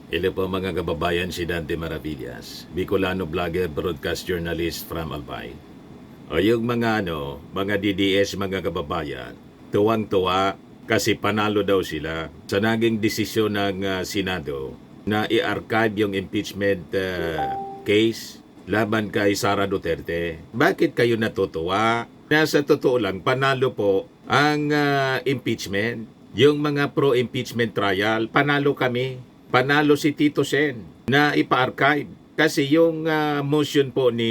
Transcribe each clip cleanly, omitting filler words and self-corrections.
Hello po mga kababayan, si Dante Maravillas, Bicolano vlogger, broadcast journalist from Albay. O yung mga DDS mga kababayan, tuwang-tuwa kasi panalo daw sila sa naging desisyon ng Senado na i-archive yung impeachment case laban kay Sara Duterte. Bakit kayo natutuwa? Sa totoo lang, panalo po ang impeachment. Yung mga pro-impeachment trial, panalo kami. Panalo si Tito Sen na ipa-archive. Kasi yung motion po ni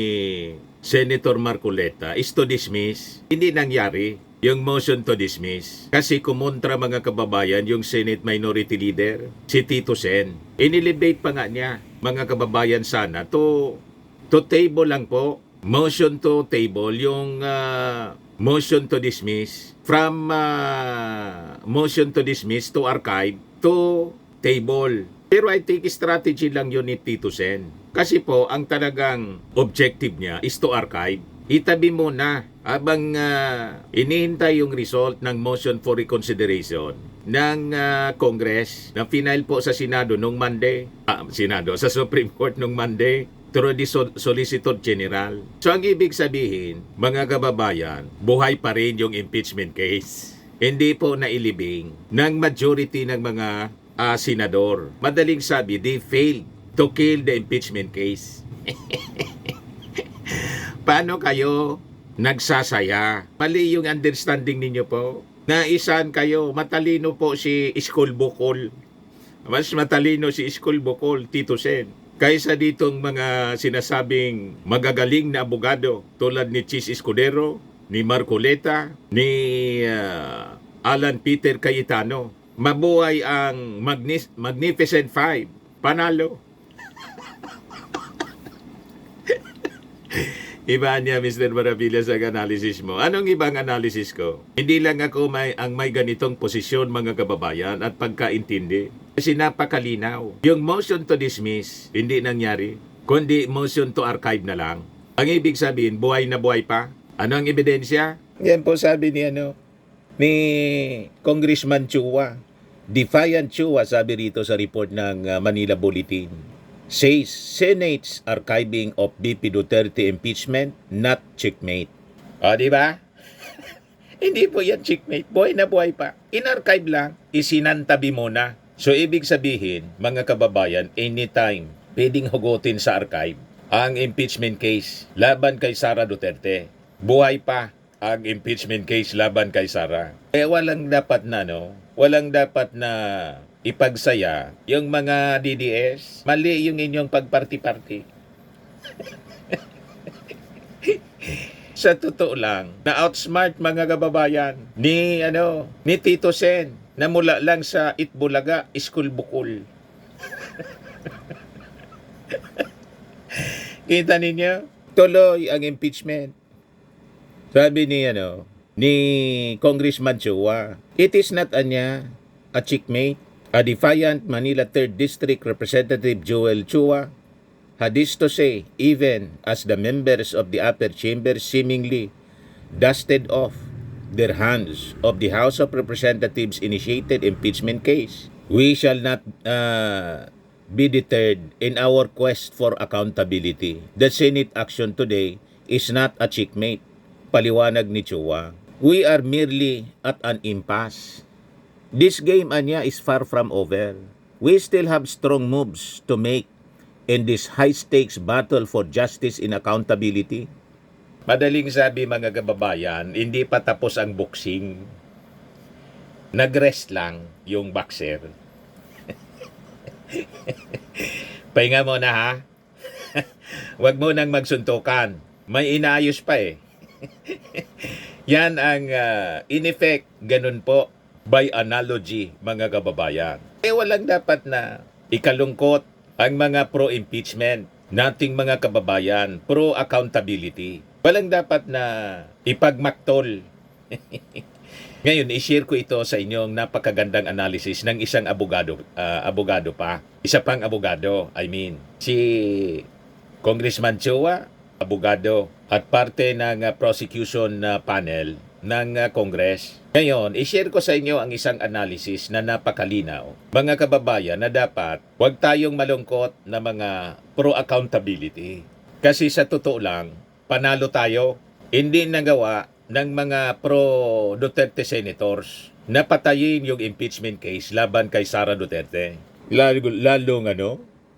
Senator Marcoleta is to dismiss. Hindi nangyari yung motion to dismiss. Kasi kumontra mga kababayan yung Senate Minority Leader, si Tito Sen. Inilibate pa nga niya, mga kababayan sana, to table lang po. Motion to table, yung motion to dismiss. From motion to dismiss to archive to table. Pero I think strategy lang yun ni Tito Sen. Kasi po, ang talagang objective niya is to archive. Itabi muna habang inihintay yung result ng motion for reconsideration ng Congress na final po sa Senado nung Monday. Sa Supreme Court nung Monday through the Solicitor General. So ang ibig sabihin, mga kababayan, buhay pa rin yung impeachment case. Hindi po nailibing ng majority ng mga senador. Madaling sabi, they failed to kill the impeachment case. Paano kayo nagsasaya? Mali yung understanding ninyo po. Naisan kayo, matalino po si Iskol Bocol. Mas matalino si Iskol Bocol, Tito Sen. Kaysa ditong mga sinasabing magagaling na abogado tulad ni Chis Escudero, ni Marcoleta, ni Alan Peter Cayetano. Mabuhay ang Magnificent Five. Panalo. Iba niya, Mr. Maravillas, ang analysis mo. Anong ibang analysis ko? Hindi lang ako may ganitong posisyon, mga kababayan, at pagkaintindi. Kasi napakalinaw. Yung motion to dismiss, hindi nangyari. Kundi motion to archive na lang. Ang ibig sabihin, buhay na buhay pa. Ano ang ebidensya? Yan po sabi ni Congressman Chua. Defiant Chua, sabi rito sa report ng Manila Bulletin, says Senate's archiving of BP Duterte impeachment not checkmate. O, di ba? Hindi po yan checkmate. Buhay na buhay pa. In-archive lang, isinantabi mo na. So, ibig sabihin, mga kababayan, anytime, pwedeng hugutin sa archive ang impeachment case laban kay Sara Duterte. Buhay pa ang impeachment case laban kay Sara. Walang dapat na ipagsaya yung mga DDS. Mali yung inyong pagparti-parti. Sa totoo lang, na-outsmart mga kababayan ni Tito Sen na mula lang sa Itbulaga, Iskul Bukol. Kita ninyo? Tuloy ang impeachment. Sabi ni Congressman Chua, it is not a checkmate. A defiant Manila 3rd District Representative Joel Chua had this to say, even as the members of the upper chamber seemingly dusted off their hands of the House of Representatives initiated impeachment case. We shall not be deterred in our quest for accountability. The Senate action today is not a checkmate. Paliwanag ni Chua. We are merely at an impasse. This game, is far from over. We still have strong moves to make in this high-stakes battle for justice and accountability. Madaling sabi mga kababayan, hindi pa tapos ang boxing. Nag-rest lang yung boxer. Pahinga mo na ha. Huwag mo nang magsuntukan. May inaayos pa eh. Yan ang in effect, ganun po by analogy mga kababayan. Walang dapat na ikalungkot ang mga pro-impeachment nating mga kababayan, pro-accountability. Walang dapat na ipagmaktol. Ngayon, i-share ko ito sa inyong napakagandang analysis ng isang abogado pa. Isa pang abogado, si Congressman Chua, abogado, at parte ng prosecution panel ng Congress. Ngayon, i-share ko sa inyo ang isang analysis na napakalinaw. Mga kababayan, na dapat huwag tayong malungkot na mga pro-accountability. Kasi sa totoo lang, panalo tayo. Hindi nagawa ng mga pro-Duterte senators na patayin yung impeachment case laban kay Sara Duterte. Lalong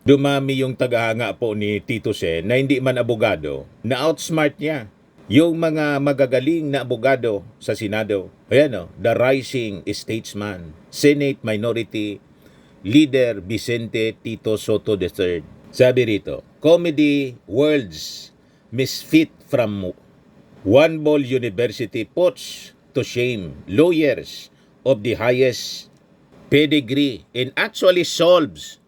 dumami yung tagahanga po ni Tito Sen na hindi man abogado, na outsmart niya yung mga magagaling na abogado sa Senado. Ayan the rising statesman, Senate Minority Leader Vicente Tito Soto III. Sabi rito, comedy worlds misfit from One Ball University puts to shame lawyers of the highest pedigree and actually solves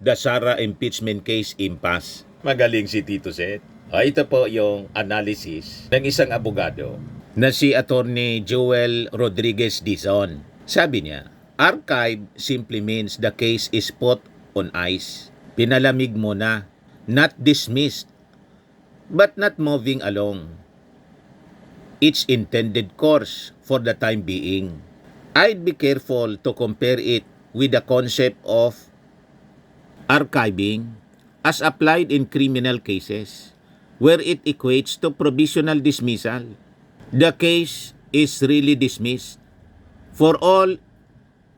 the Sara impeachment case impasse. Magaling si Tito Sen. Ito po yung analysis ng isang abogado na si Attorney Joel Rodriguez Dizon. Sabi niya, archive simply means the case is put on ice. Pinalamig mo na, not dismissed, but not moving along its intended course for the time being. I'd be careful to compare it with the concept of archiving as applied in criminal cases, where it equates to provisional dismissal. The case is really dismissed for all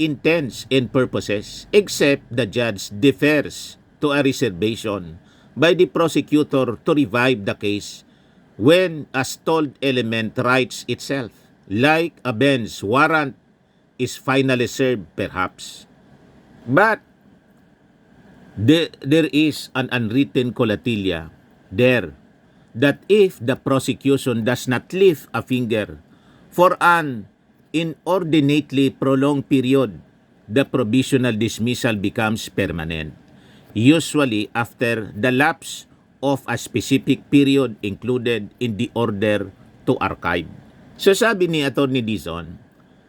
intents and purposes, except the judge defers to a reservation by the prosecutor to revive the case when a stalled element rights itself, like a bench warrant is finally served perhaps. But there is an unwritten collatilla there that if the prosecution does not lift a finger for an inordinately prolonged period, the provisional dismissal becomes permanent, usually after the lapse of a specific period included in the order to archive. So sabi ni Attorney Dizon,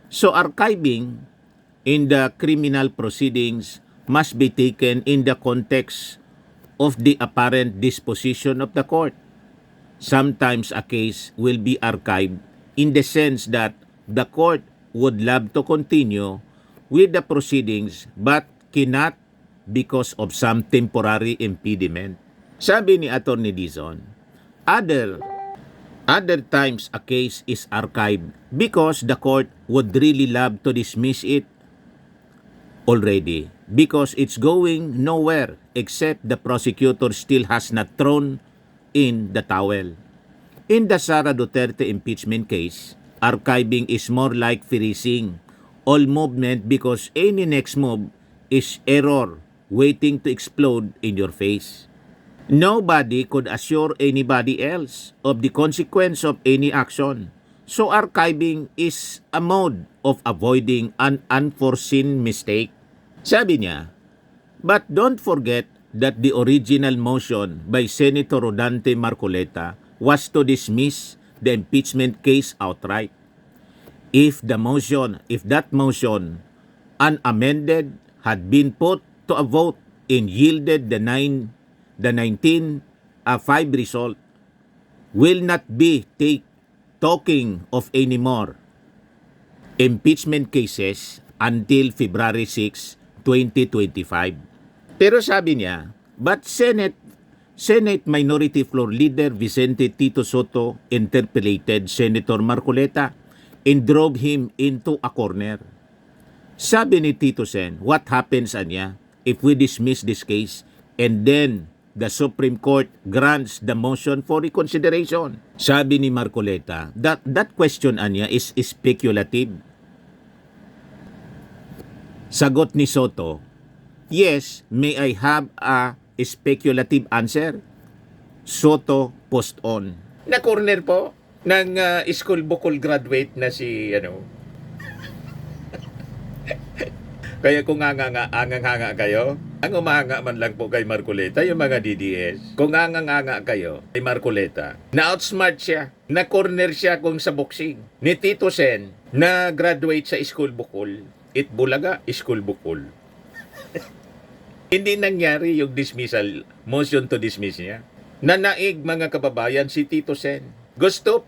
so archiving in the criminal proceedings must be taken in the context of the apparent disposition of the court. Sometimes a case will be archived in the sense that the court would love to continue with the proceedings but cannot because of some temporary impediment. Sabi ni Attorney Dizon, other times a case is archived because the court would really love to dismiss it already because it's going nowhere except the prosecutor still has not thrown in the towel. In the Sara Duterte impeachment case, archiving is more like freezing all movement because any next move is error waiting to explode in your face. Nobody could assure anybody else of the consequence of any action. So archiving is a mode of avoiding an unforeseen mistake. Sabi niya, but don't forget that the original motion by Senator Rodante Marcoleta was to dismiss the impeachment case outright. If that motion, unamended, had been put to a vote and yielded the 19-5 result, will not be talking of any more impeachment cases until February 6, 2025. Pero sabi niya, but Senate Minority Floor Leader Vicente Tito Soto interpellated Senator Marcoleta and drove him into a corner. Sabi ni Tito Sen, what happens anya if we dismiss this case and then the Supreme Court grants the motion for reconsideration? Sabi ni Marcoleta, that question anya is speculative. Sagot ni Soto, yes, may I have a speculative answer? Soto post on. Na corner po ng school bukol graduate na si Kaya kung anganganga kayo, ang umanga man lang po kay Marcoleta, yung mga DDS. Kung anganganga kayo kay Marcoleta, na-outsmart siya, na-corner siya kung sa boxing. Ni Tito Sen, na graduate sa school bukol, Itbulaga, school bukol. Hindi nangyari yung dismissal, motion to dismiss niya. Nanaig mga kababayan si Tito Sen. Gusto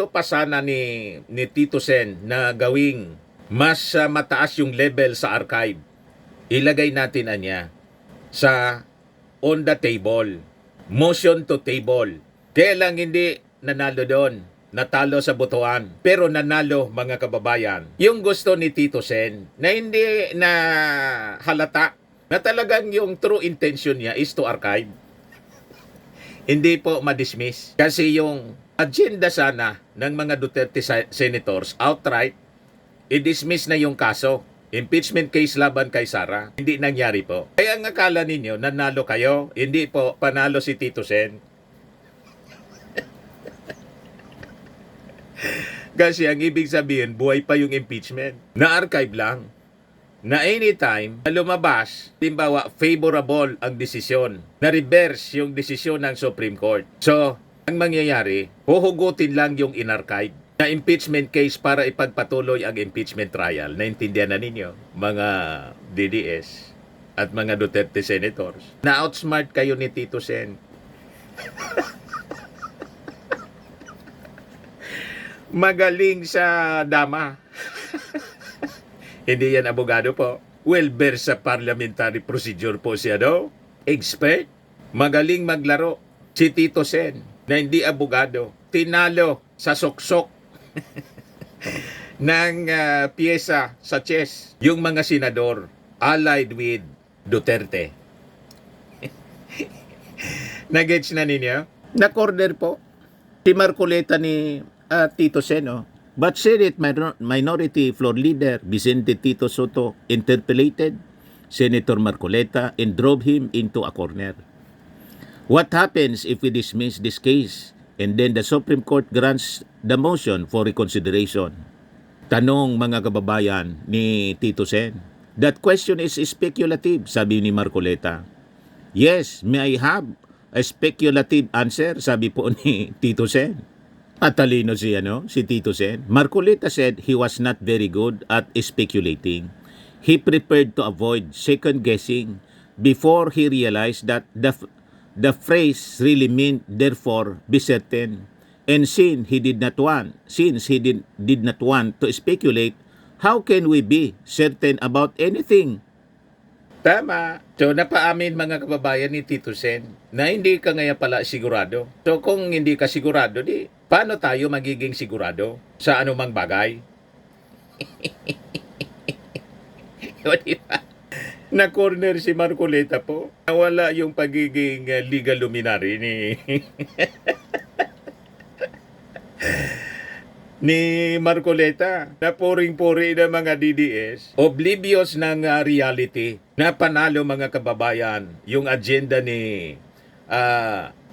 pa sana ni Tito Sen na gawing mas mataas yung level sa archive. Ilagay natin niya sa on the table. Motion to table. Kaya lang hindi nanalo doon. Natalo sa botohan. Pero nanalo, mga kababayan. Yung gusto ni Tito Sen na hindi na halata na talagang yung true intention niya is to archive. Hindi po ma-dismiss. Kasi yung agenda sana ng mga Duterte senators outright, i-dismiss na yung kaso. Impeachment case laban kay Sara. Hindi nangyari po. Kaya ang akala ninyo, nanalo kayo. Hindi po, panalo si Tito Sen. Kasi ang ibig sabihin, buhay pa yung impeachment. Na-archive lang. Na anytime na lumabas, timbawa, favorable ang desisyon. Na-reverse yung desisyon ng Supreme Court. So, ang mangyayari, huhugutin lang yung in-archive na impeachment case para ipagpatuloy ang impeachment trial. Naintindihan na ninyo, mga DDS at mga Duterte senators. Na-outsmart kayo ni Tito Sen. Magaling sa dama. Hindi yan abogado po. Well-versed sa parliamentary procedure po siya, no? Expert. Magaling maglaro. Si Tito Sen, na hindi abogado, tinalo sa soksok ng pyesa sa chess. Yung mga senador allied with Duterte. Nagets na ninyo? Na-corner po. Si Marcoleta ni Tito Sen, no? But Senate Minority Floor Leader Vicente Tito Soto interpellated Senator Marcoleta and drove him into a corner. What happens if we dismiss this case and then the Supreme Court grants the motion for reconsideration? Tanong mga kababayan ni Tito Sen. That question is speculative, sabi ni Marcoleta. Yes, may I have a speculative answer, sabi po ni Tito Sen. Matalino si Tito Sen. Marcoleta said he was not very good at speculating. He prepared to avoid second guessing before he realized that the phrase really meant therefore be certain. And since he did not want to speculate, how can we be certain about anything? Tama. So, napaamin mga kababayan ni Tito Sen na hindi ka ngayon pala sigurado. So, kung hindi ka sigurado, di, paano tayo magiging sigurado sa anumang bagay? O, diba? Na-corner si Marcoleta po. Nawala yung pagiging legal luminary ni Marcoleta, na puring-puri ng mga DDS, oblivious ng reality, na panalo mga kababayan yung agenda ni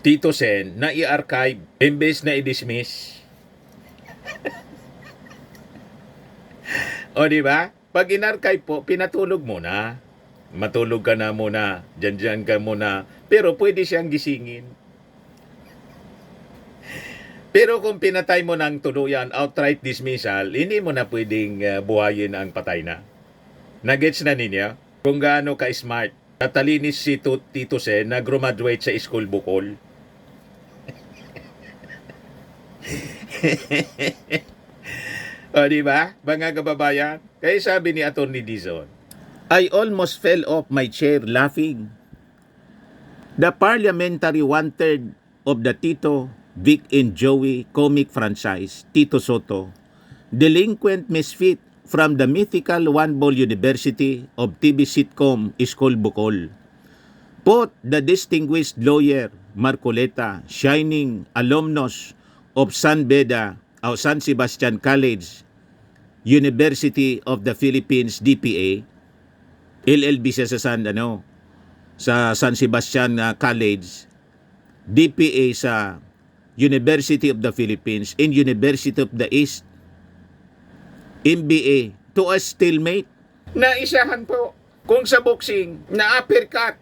Tito Sen na i-archive imbes na i-dismiss. O diba? Pag in-archive po, pinatulog muna. Matulog ka na muna, dyan ka muna, pero pwede siyang gisingin. Pero kung pinatay mo ng tuluyan, outright dismissal, hindi mo na pwedeng buhayin ang patay na. Nagets na ninyo? Kung gaano ka-smart. Natalinis si Tito Sen na graduate sa school Bukol. O diba, mga kababayan? Kaya sabi ni Atty. Dizon, I almost fell off my chair laughing. The parliamentary one-third of the Tito, Vic and Joey comic franchise, Tito Soto, delinquent misfit from the mythical One Ball University of TV sitcom School Bukol. Both the distinguished lawyer Marcoleta, shining alumnus of San Sebastian College, University of the Philippines, DPA, LLB siya sa San Sebastian College, DPA sa University of the Philippines, and University of the East, MBA, to a stalemate. Naisahan po, kung sa boxing, na-uppercut.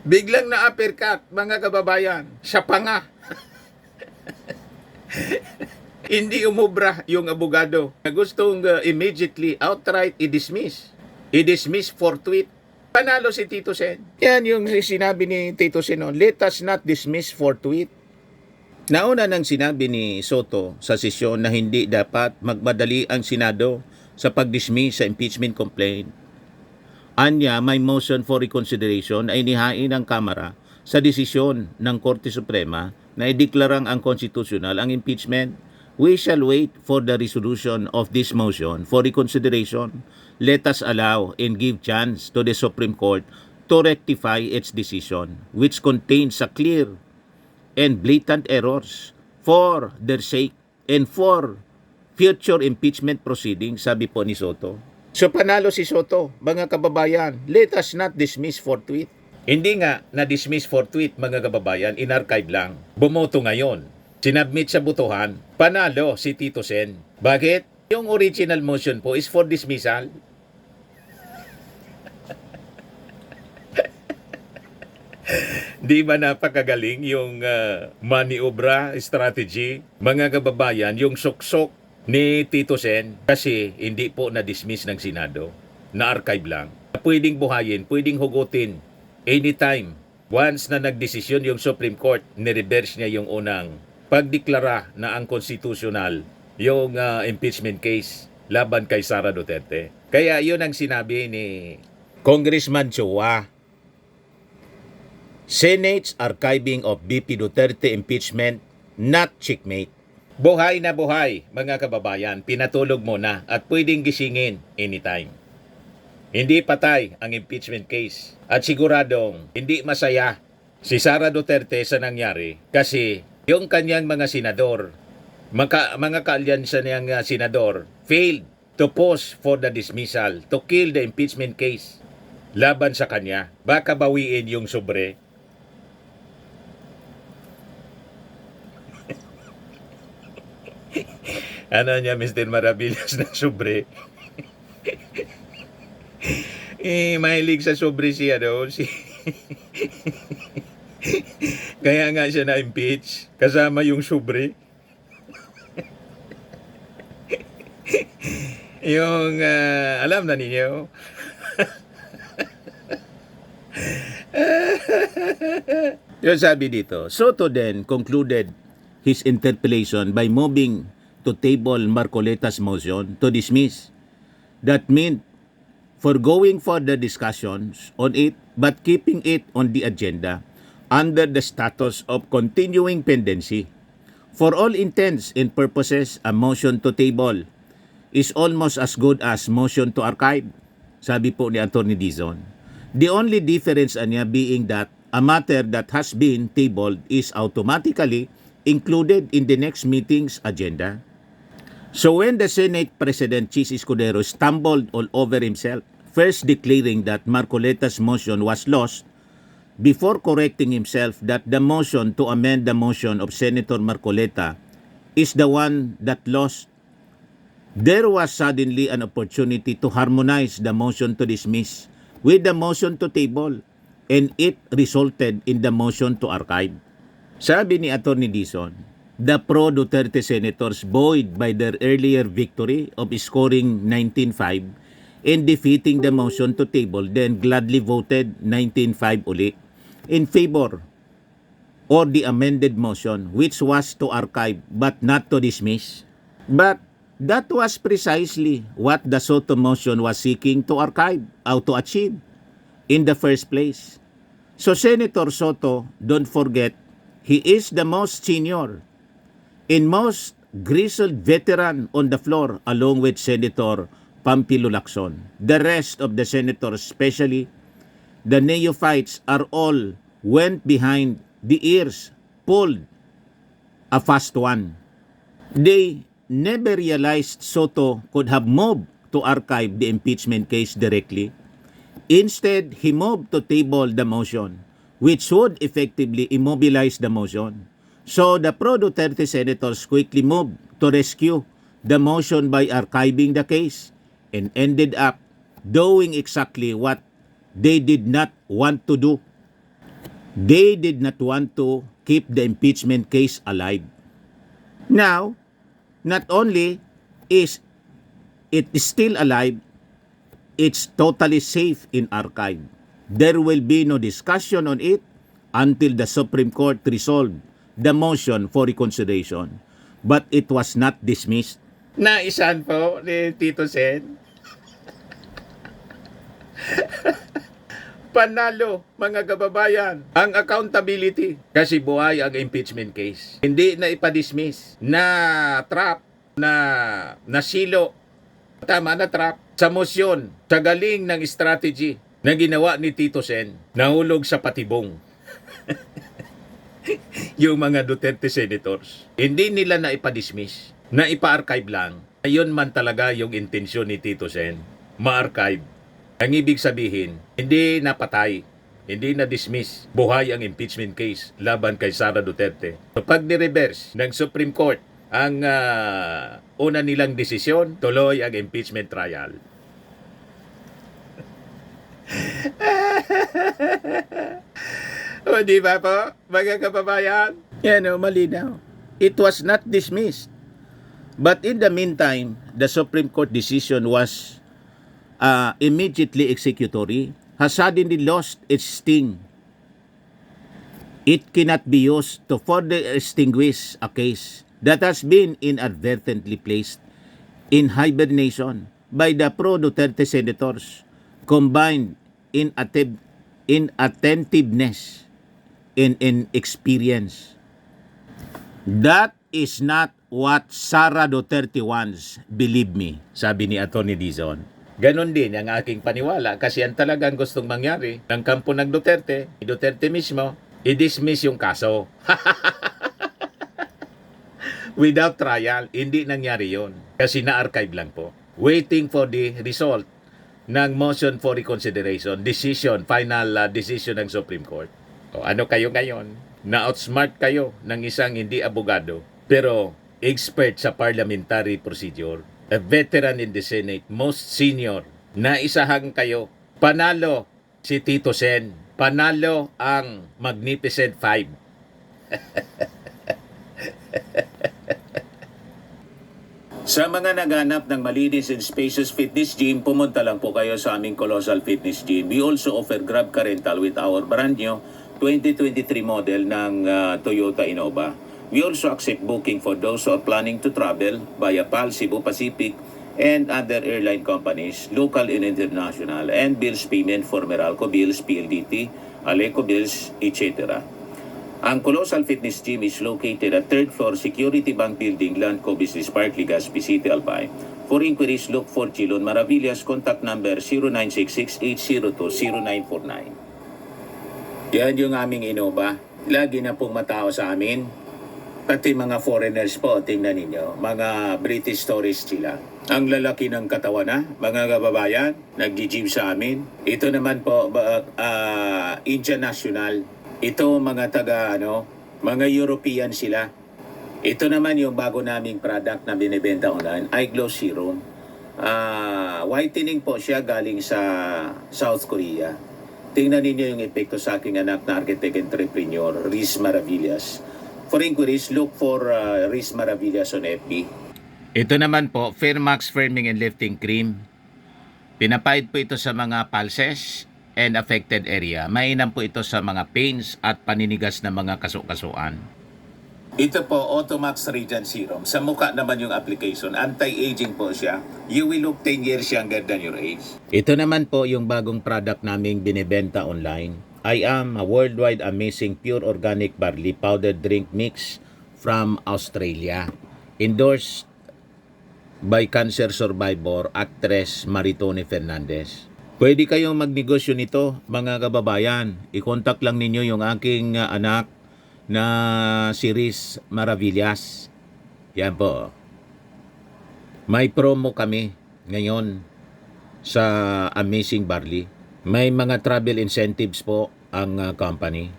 Biglang na-uppercut, mga kababayan, sa panga. Hindi umubra yung abogado na gustong immediately outright i-dismiss. I-dismiss forthwith Panalo si Tito Sen. Yan yung sinabi ni Tito Sen, let us not dismiss forthwith. Nauna nang sinabi ni Soto sa sesyon na hindi dapat magmadali ang Senado sa pag-dismiss sa impeachment complaint. Anya, may motion for reconsideration ay inihain ng Kamara sa desisyon ng Korte Suprema na ideklarang ang konstitusyonal ang impeachment. We shall wait for the resolution of this motion for reconsideration. Let us allow and give chance to the Supreme Court to rectify its decision, which contains a clear and blatant errors for their sake and for future impeachment proceedings, sabi po ni Soto. So panalo si Soto, mga kababayan, let us not dismiss forthwith. Hindi nga na-dismiss forthwith, mga kababayan, in-archive lang. Bumoto ngayon. Sinabmit sa butuhan, panalo si Tito Sen. Bakit? Yung original motion po is for dismissal. Di ba napakagaling yung maniobra strategy, mga kababayan, yung suksok ni Tito Sen kasi hindi po na-dismiss ng Senado, na-archive lang. Pwedeng buhayin, pwedeng hugutin anytime. Once na nagdesisyon yung Supreme Court, nireverse niya yung unang pagdeklara na ang constitutional yung impeachment case laban kay Sara Duterte. Kaya yun ang sinabi ni Congressman Chua. Senate's archiving of BP Duterte impeachment, not checkmate. Buhay na buhay, mga kababayan, pinatulog mo na at pwedeng gisingin anytime. Hindi patay ang impeachment case at siguradong hindi masaya si Sara Duterte sa nangyari kasi yung kanyang mga senador, mga kaalyansa niyang senador failed to pose for the dismissal, to kill the impeachment case laban sa kanya. Baka bawiin yung sobre. Ano niya, Mr. Maravillas na sobre? Mahilig sa sobre si kaya nga siya na-impeach kasama yung sobre. Yung alam na ninyo. Yung sabi dito, Soto then concluded his interpellation by moving to table Marcoleta's motion to dismiss. That meant forgoing further discussions on it but keeping it on the agenda under the status of continuing pendency. For all intents and purposes, a motion to table is almost as good as motion to archive, sabi po ni Atty. Dizon. The only difference niya being that a matter that has been tabled is automatically included in the next meeting's agenda. So when the Senate President Chis Escudero stumbled all over himself, first declaring that Marcoleta's motion was lost, before correcting himself that the motion to amend the motion of Senator Marcoleta is the one that lost, there was suddenly an opportunity to harmonize the motion to dismiss with the motion to table, and it resulted in the motion to archive. Sabi ni Atty. Dizon, the pro-Duterte senators buoyed by their earlier victory of scoring 19-5 and defeating the motion to table then gladly voted 19-5 ulit in favor or the amended motion which was to archive but not to dismiss. But that was precisely what the Soto motion was seeking to archive or to achieve in the first place. So Senator Soto, don't forget, he is the most senior and most grizzled veteran on the floor along with Senator Pampilo Lacson. The rest of the senators, especially the neophytes, are all went behind the ears, pulled a fast one. They never realized Soto could have moved to archive the impeachment case directly. Instead, he moved to table the motion, which would effectively immobilize the motion. So the pro-Duterte senators quickly moved to rescue the motion by archiving the case and ended up doing exactly what they did not want to do. They did not want to keep the impeachment case alive. Now, not only is it still alive, it's totally safe in archive. There will be no discussion on it until the Supreme Court resolved the motion for reconsideration. But it was not dismissed. Naisan po ni Tito Sen. Panalo, mga kababayan, ang accountability. Kasi buhay ang impeachment case. Hindi na ipadismiss, na trap, na nasilo. Tama na trap. Sa motion, sa galing ng strategy na ginawa ni Tito Sen, nahulog sa patibong. Yung mga Duterte senators. Hindi nila na ipadismiss, na ipa-archive lang. Ayun man talaga yung intensyon ni Tito Sen, ma-archive. Ang ibig sabihin, hindi napatay, hindi na-dismiss, buhay ang impeachment case laban kay Sara Duterte. Kapag ni-reverse ng Supreme Court ang una nilang desisyon, tuloy ang impeachment trial. O di ba po, mga kababayan? Yan o, malinaw. It was not dismissed. But in the meantime, the Supreme Court decision was immediately executory, has suddenly lost its sting. It cannot be used to further extinguish a case that has been inadvertently placed in hibernation by the pro-Duterte senators, combined in attentiveness and inexperience. That is not what Sara Duterte wants, believe me, sabi ni Atty. Dizon. Ganon din ang aking paniwala kasi ang talagang gustong mangyari ng kampo ng Duterte, ni Duterte mismo, i-dismiss yung kaso. Without trial, hindi nangyari yon kasi na-archive lang po. Waiting for the result ng motion for reconsideration, decision, final decision ng Supreme Court. O ano kayo ngayon? Na-outsmart kayo ng isang hindi abogado, pero expert sa parliamentary procedure, a veteran in the Senate, most senior, naisahan kayo. Panalo si Tito Sen. Panalo ang Magnificent Five. Sa mga naghanap ng malinis and spacious fitness gym, pumunta lang po kayo sa aming Colossal Fitness Gym. We also offer Grab Car Rental with our brand new 2023 model ng Toyota Innova. We also accept booking for those who are planning to travel via PAL, Cebu Pacific, and other airline companies, local and international, and bills payment for Meralco Bills, PLDT, Aleco Bills, etc. Ang Colossal Fitness Gym is located at 3rd floor Security Bank Building, Landco Business Park, Legazpi City, Albay. For inquiries, look for Chilon Maravillas. Contact number 0966-802-0949. Yan yung aming Innova. Lagi na pong matao sa amin. Pati mga foreigners po, tingnan ninyo, mga British tourists sila. Ang lalaki ng katawan na, mga kababayan, nag-gym sa amin. Ito naman po, Indian National. Ito mga mga European sila. Ito naman yung bago naming product na binibenta online, Eye Glow Serum. Whitening po siya galing sa South Korea. Tingnan ninyo yung epekto sa aking anak na architect entrepreneur, Riz Maravillas. For inquiries, look for Riz Maravillas on FB. Ito naman po, Fairmax Firming and Lifting Cream. Pinapahid po ito sa mga pulses and affected area. Mainam po ito sa mga pains at paninigas na mga kasukasuan. Ito po, Automax Radiant Serum. Sa mukha naman yung application. Anti-aging po siya. You will look 10 years younger than your age. Ito naman po yung bagong product naming binibenta online. I am a worldwide amazing pure organic barley powder drink mix from Australia. Endorsed by cancer survivor actress Maritone Fernandez. Pwede kayong magnegosyo nito, mga kababayan. I-contact lang ninyo yung aking anak na si Riz Maravillas. Yan po. May promo kami ngayon sa Amazing Barley. May mga travel incentives po ang company.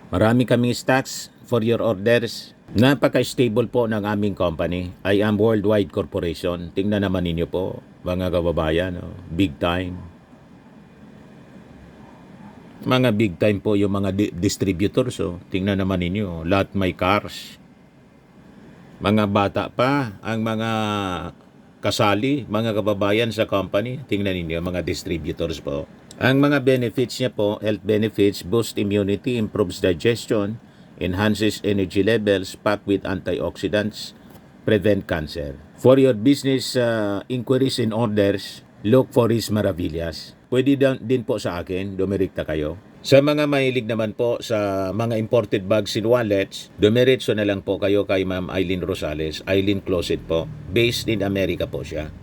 Marami kaming stocks for your orders. Napaka-stable po ng aming company. I am Worldwide Corporation. Tingnan naman ninyo po, mga kababayan. Big time. Mga big time po yung mga distributors. Tingnan naman ninyo. Lahat may cars. Mga bata pa ang mga kasali, mga kababayan sa company. Tingnan ninyo, mga distributors po. Ang mga benefits niya po, health benefits, boost immunity, improves digestion, enhances energy levels, packed with antioxidants, prevent cancer. For your business inquiries and orders, look for Riz Maravillas. Pwede din po sa akin, dumirekta kayo. Sa mga mahilig naman po sa mga imported bags and wallets, dumiretso na lang po kayo kay Ma'am Eileen Rosales, Eileen Closet po. Based in America po siya.